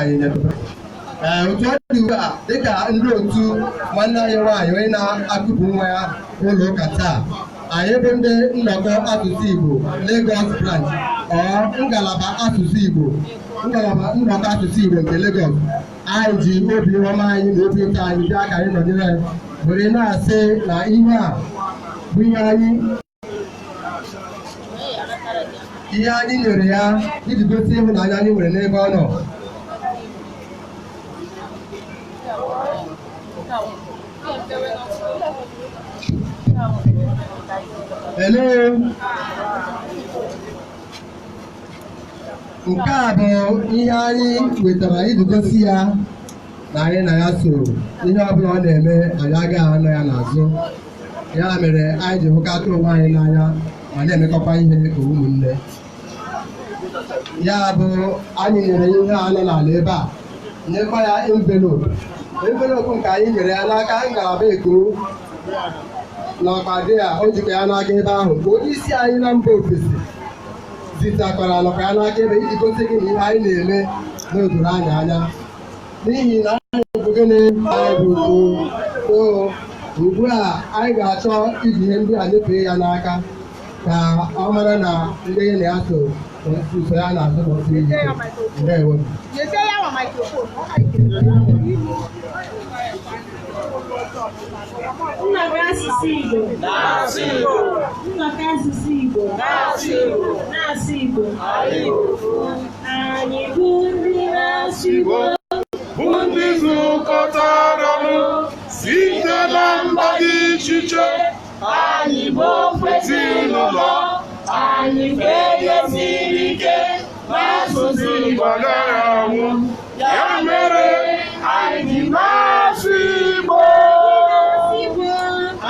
anyị nyetụta otu ọ dị ugbu a dịka ndị otu nwanne anyị nwaanyị onye na-akụpụ nwa ya ụlọ ụka taa anyị bụ ndị nnọkọ asụsụ Igbo Lagos branch ngalaba asụsụ Igbo nnọkọ asụsụ Igbo nke Lagos anyị ji obi ọma anyị na obi ụtọ anyị bịa ka anyị nọnyere were na-asị na ihe a bụ ihe anyị nyere ya iji gosi ịhụnanya anyị nwere n'ebe ọ nọ. Hello. Nke a bụ ihe anyị wetara iji gosi ya na anyị na ya so ihe ọbụla ọ na-eme anyị agaghị anọ ya n'azụ. Ya mere anyị ji hụkata onwe anyị n'anya ma na-emekọkwa ihe ka ụmụnne. Ya bụ anyị nyere ihe a nọ n'ala ebe a nyekwa ya envelope nke anyị nyere ya n'aka ngalaba Eko n'ọkwa dị ya o jikwa ya n'aka ebe ahụ ka onye isi anyị na mba ofesi zitakwara nọkwa ya n'aka ebe iji gosi gị na ihe anyị na-eme n'odoro anyị anya n'ihi na anyị bụ gịnị anyị bụ ugbu a anyị ga-achọ iji ihe ndị a nyefee ya n'aka ka ọ mara na ndị na ya so usoro ya na-azụpụta ihe ndewo. Nnọkọ asụsụ Igbo na-asụ Igbo anyị bụ ndị na-asụ Igbo bụ ndị zukọtara ọnụ site na mba dị iche iche anyị bụ ofu ezinụlọ anyị ga-esiri ike n'asụsụ Igbo agaghị anwụ ya mere anyị ji na-asụ Igbo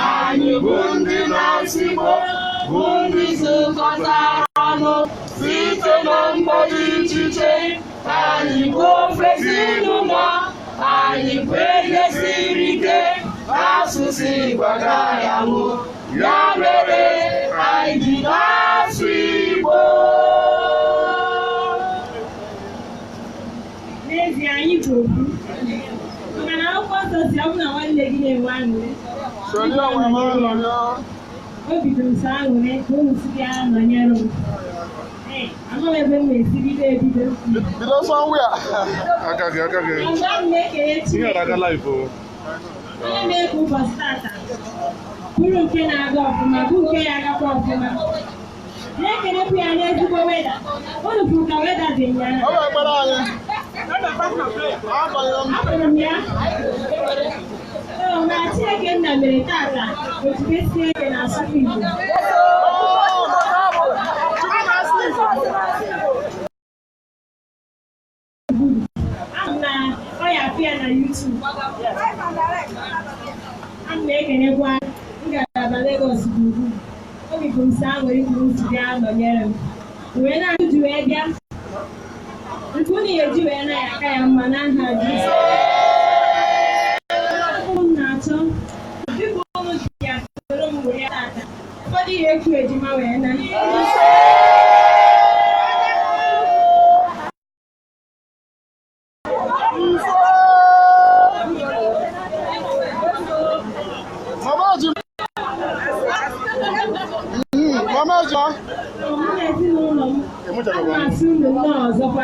anyị bụ ndị na-asụ Igbo bụ ndị zukọtara ọnụ site na mba dị iche iche anyị bụ ofu ezinụlọ anyị ga-esiri ike n'asụsụ Igbo agaghị anwụ ya mere anyị ji na-asụ Igbo. N'ezie anyị bụ okwu maka na akwụkwọ nsọ si ọ bụ na nwanne gị na-enwe aṅụrị obi dị nsọ aṅụrị ka unu si bịa nọnyere m. Amaghị ebe m na-esi bido ebido agaghị mgbe m na-ekele Chineke onye na-ekwu ụbọchị tata bụrụ nke na-aga ọfụma bụ nke ya agakwa ọfụma na-ekelekwu ya n'ezigbo weda unu kwuru ka weda dị ụnyaahụ akpọrọ m ya na Chineke nna mere tata otu esi eke na asụsụ Igbo na ọ ya apịa na YouTube a na-ekenekwa ngalaba Lagos gburugburu obi bụ nsọ aṅụrị kwuru si bịa nọnyere m wee na-ahụ ji wee bịa nke unu ga-eji wee na ya aka ya mma na nha Jizọs m na-achọ dịka ụmụ ji ya soro m wee tata ụfọdụ ihe ekwu ejima wee na ezinụlọ m na-asị unu nnọọ ọzọkwa